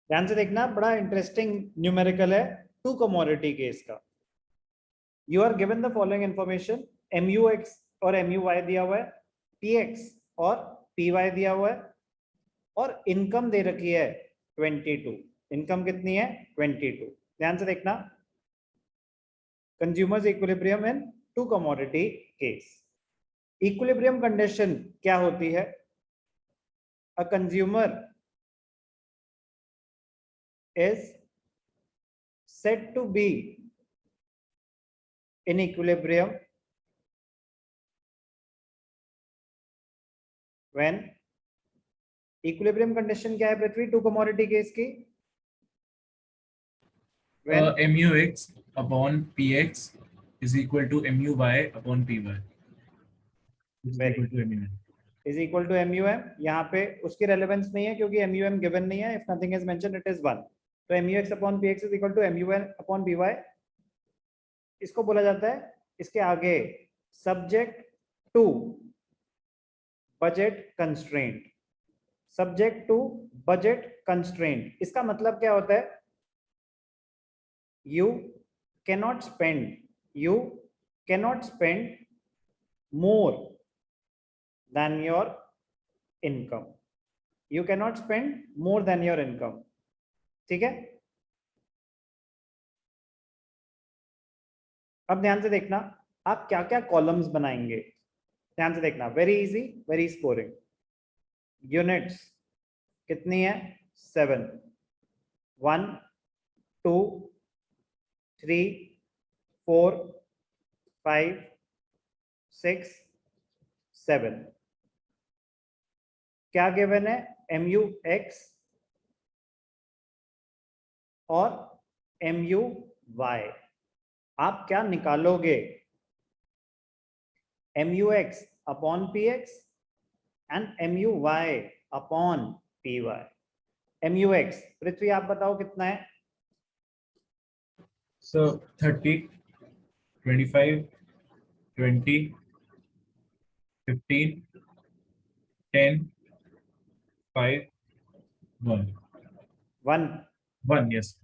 ध्यान से देखना, बड़ा इंटरेस्टिंग न्यूमेरिकल है टू कमोडिटी केस का। You are given the following information, MUX और MUY दिया हुआ है, PX और PY दिया हुआ है, और इनकम दे रखी है 22। इनकम कितनी है? 22। ध्यान से देखना, consumers equilibrium in two commodity case. Equilibrium condition क्या होती है? A consumer is said to be in equilibrium when equilibrium condition क्या है पृथ्वी टू कमोडिटी केस की? when MUX upon PX is equal to MUY upon PY, which is equal to MUM. is equal to MUM। यहाँ पे उसकी relevance नहीं है क्योंकि MUM given नहीं है, if nothing is mentioned it is 1। तो MUX upon PX is equal to MUY upon PY। इसको बोला जाता है, इसके आगे subject to budget constraint, subject to budget constraint. इसका मतलब क्या होता है? you cannot spend more than your income, you cannot spend more than your income। ठीक है, अब ध्यान से देखना आप क्या क्या कॉलम्स बनाएंगे। ध्यान से देखना, very easy, very scoring. Units कितनी है? 7, 1 2 3 4 5 6 7। क्या गिवन है? MUX और MUY। आप क्या निकालोगे? MUX upon PX and MUY upon PY। MUX पृथ्वी आप बताओ कितना है? So 30, 25, 20, 15, 10, 5, 1. 1, yes.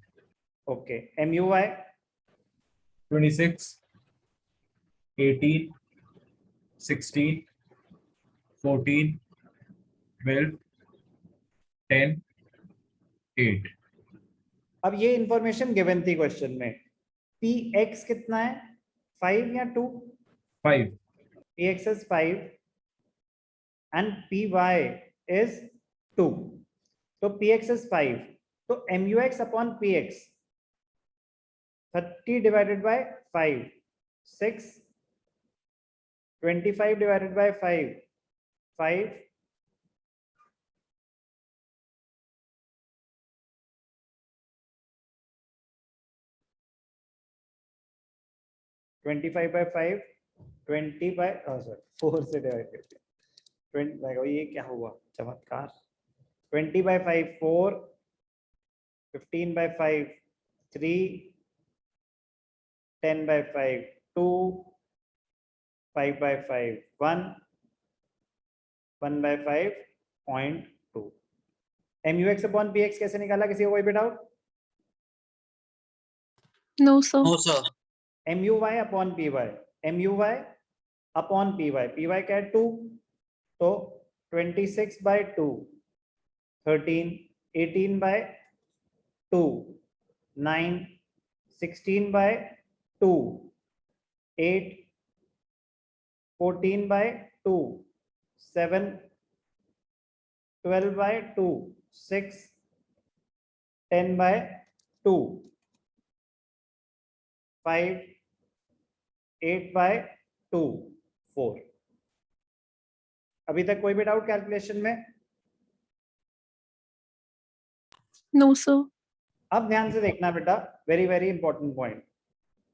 Okay. MUY 26, 18, 16, 14, 12, 10, 8. अब ये इंफॉर्मेशन गिवन थी क्वेश्चन में। PX कितना है? 5 या 2? 5. PX is 5 and PY is 2। तो PX is 5, तो MUX upon PX 30 divided by 5 6, 25 divided by 5 5, 25 by 5 20 by 4 से डिवाइड करते हैं 20। ये क्या हुआ चमत्कार? 20 by 5 4, 15 by 5 3, 10 by 5 2, 5 by 5 1, 1 by 5.2। MUX upon PX कैसे निकाला? किसी को कोई भी doubt? No, sir. No, sir. MUY upon PY, MUY upon PY, PY क्या है? 2, तो 26 by 2 13, 18 by 2 9, 16 by 2 8, 14 by 2 7, 12 by 2 6, 10 by 2 5, 8 by 2 4। अभी तक कोई भी डाउट कैलकुलेशन में? No, sir. अब ध्यान से देखना बेटा, वेरी वेरी इंपॉर्टेंट पॉइंट।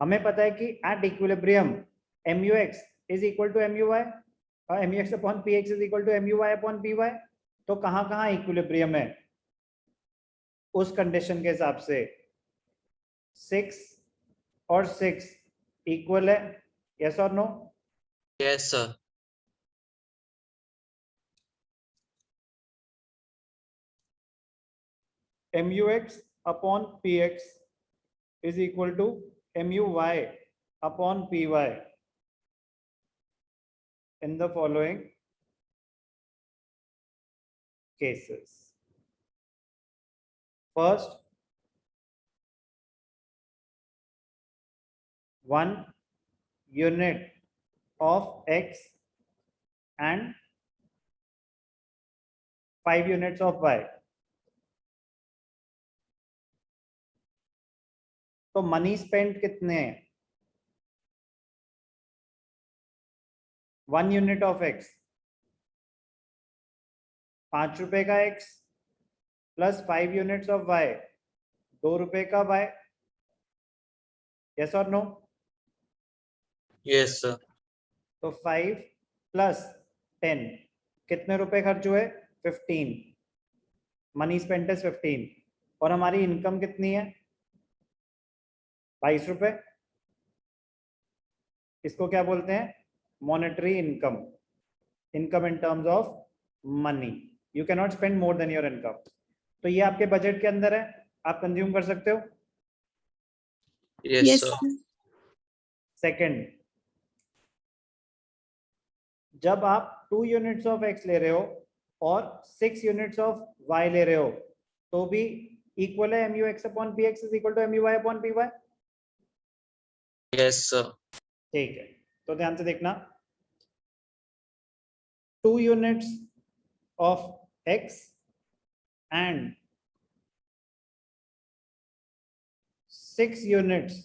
हमें पता है कि at equilibrium MUX is equal to MUY और MUX upon PX is equal to MUY upon PY। तो कहां कहां इक्विलिब्रियम है उस कंडीशन के हिसाब से? 6 और 6 इक्वल है, यस और no? Yes, sir. MUX upon PX is equal to MUY upon PY in the following cases. First, 1 unit of X and 5 units of Y. तो मनी स्पेंट कितने हैं? 1 यूनिट ऑफ X, 5 रुपए का X plus 5 units of Y, 2 रुपए का Y. Yes और no? Yes, sir. तो 5 plus 10 कितने रुपए खर्च हुए? 15. मनी स्पेंट इज 15 और हमारी इनकम कितनी है? 22 रुपए. इसको क्या बोलते हैं? Monetary income. Income in terms of money. You can not spend more than your income. तो ये आपके बजट के अंदर है, आप कंज्यूम कर सकते हो. Yes, Yes, sir. sir. Second, जब आप 2 यूनिट्स ऑफ X ले रहे हो और 6 यूनिट्स ऑफ Y ले रहे हो तो भी इक्वल है MUX upon PX is equal to MUY upon PY. Yes, sir. ठीक है, तो ध्यान से देखना. 2 units of X and 6 units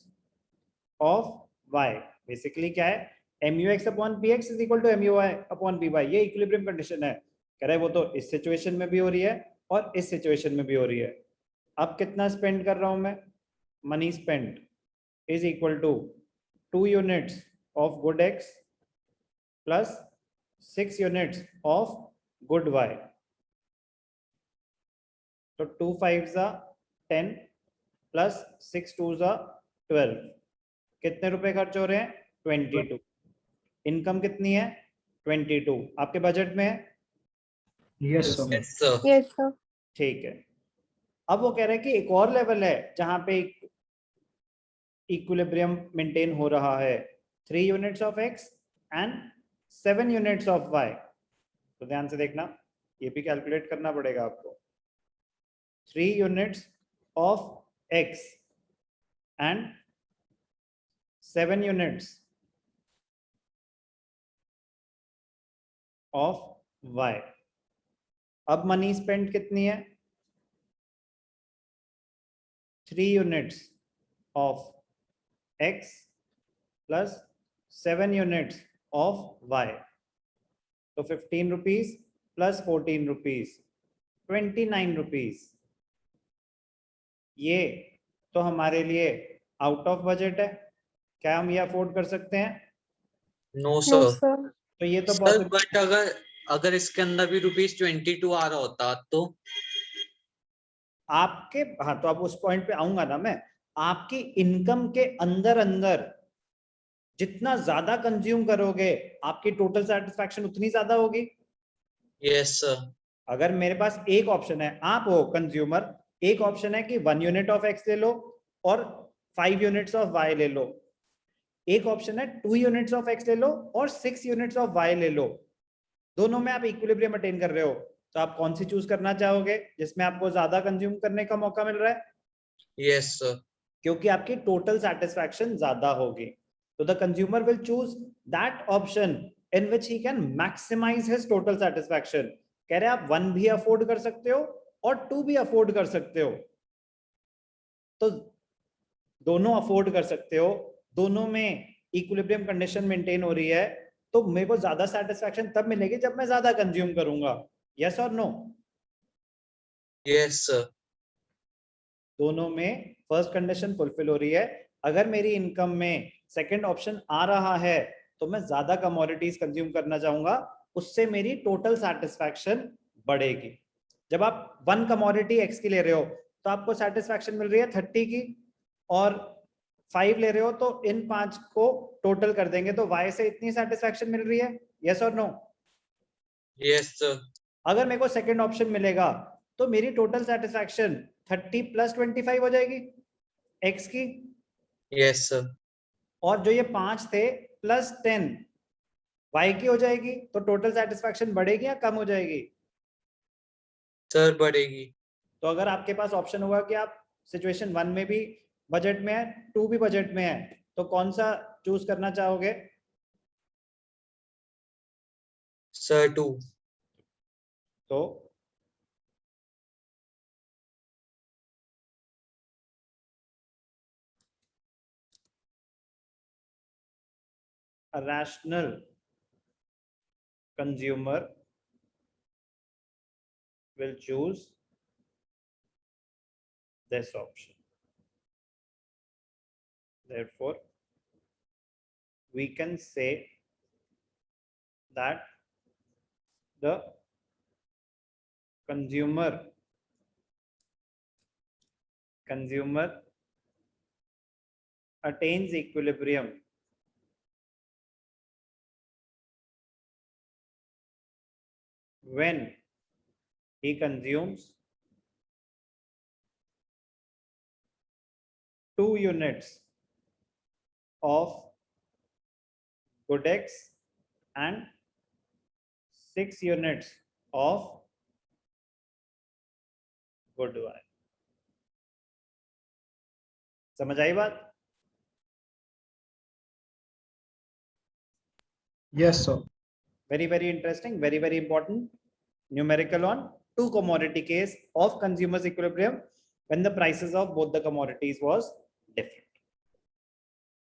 of Y. Basically क्या है? MUX upon PX is equal to MUY upon PY. ये इक्विलिब्रियम कंडीशन है. कह रहे वो तो इस सिचुएशन में भी हो रही है और इस सिचुएशन में भी हो रही है. अब कितना स्पेंड कर रहा हूं मैं? Money spend is equal to 2 units of good X plus 6 units of good Y. तो 2 5s are 10 plus 6 2s are 12. कितने रुपए खर्च हो रहे हैं? 22. इनकम कितनी है? 22. आपके बजट में है? Yes, sir. Yes, sir. Yes, sir. ठीक है. अब वो कह रहे हैं कि एक और लेवल है जहां पे इक्विलिब्रियम मेंटेन हो रहा है. 3 units of X and 7 units of Y. तो ध्यान से देखना, ये भी कैलकुलेट करना पड़ेगा आपको. 3 units of X and 7 units of Y. अब मनी स्पेंड कितनी है? 3 units of X plus 7 units of Y. तो 15 रुपीज प्लस 14 रुपीज 29 रुपीज. ये तो हमारे लिए आउट ऑफ बजट है. क्या हम ये अफोर्ड कर सकते हैं? No, No, sir. sir. तो ये तो Sir, possible. but अगर इसके अंदर भी ₹22 आ रहा होता तो आपके, हाँ तो अब उस पॉइंट पे आऊंगा ना मैं. आपकी इनकम के अंदर अंदर जितना ज्यादा कंज्यूम करोगे आपकी टोटल सेटिस्फैक्शन उतनी ज्यादा होगी. Yes, sir. अगर मेरे पास एक ऑप्शन है, आप हो कंज्यूमर, एक ऑप्शन है कि 1 यूनिट ऑफ X ले लो और 5 यूनिट्स ऑफ Y ले लो. एक ऑप्शन है 2 यूनिट्स ऑफ X ले लो और 6 यूनिट्स ऑफ Y ले लो. दोनों में आप इक्विलिब्रियम अटेन कर रहे हो, तो आप कौन सी चूज करना चाहोगे जिसमें आपको ज्यादा कंज्यूम करने का मौका मिल रहा है? Yes, sir. क्योंकि आपकी टोटल सेटिस्फैक्शन ज्यादा होगी. तो the consumer will choose that option in which he can maximise his total satisfaction. कह रहे आप 1 भी अफोर्ड कर सकते हो और 2 भी अफोर्ड कर सकते हो. तो दोनों अफोर्ड कर सकते हो, दोनों में इक्विलिब्रियम कंडीशन मेंटेन हो रही है, तो मेरे को ज्यादा सेटिस्फैक्शन तब मिलेगी जब मैं ज्यादा कंज्यूम करूंगा. यस और नो? Yes, sir. दोनों में फर्स्ट कंडीशन फुलफिल हो रही है. अगर मेरी इनकम में सेकंड ऑप्शन आ रहा है तो मैं ज्यादा कमोडिटीज कंज्यूम करना चाहूंगा, उससे मेरी टोटल सेटिस्फैक्शन बढ़ेगी. जब आप 1 कमोडिटी X की ले रहे हो तो आपको सेटिस्फैक्शन मिल रही है 30 की, और 5 ले रहे हो तो इन 5 को टोटल कर देंगे तो Y से इतनी सेटिस्फैक्शन मिल रही है. यस और नो? Yes, sir. अगर मेरे को सेकंड ऑप्शन मिलेगा तो मेरी टोटल सेटिस्फैक्शन 30 + 25 हो जाएगी x की, यस सर। और जो ये 5 थे +10 y की हो जाएगी। तो टोटल सेटिस्फैक्शन बढ़ेगी या कम हो जाएगी? सर बढ़ेगी। तो अगर आपके पास ऑप्शन होगा कि आप सिचुएशन 1 में भी बजट में है, 2 भी बजट में है, तो कौन सा चूज करना चाहोगे? सर 2। तो a rational consumer will choose this option. Therefore, we can say that the consumer attains equilibrium when he consumes 2 units of good X and 6 units of good Y. समझ आई बात? Yes, sir. Very, very interesting, very, very important numerical on 2 commodity case of consumers equilibrium when the prices of both the commodities was different.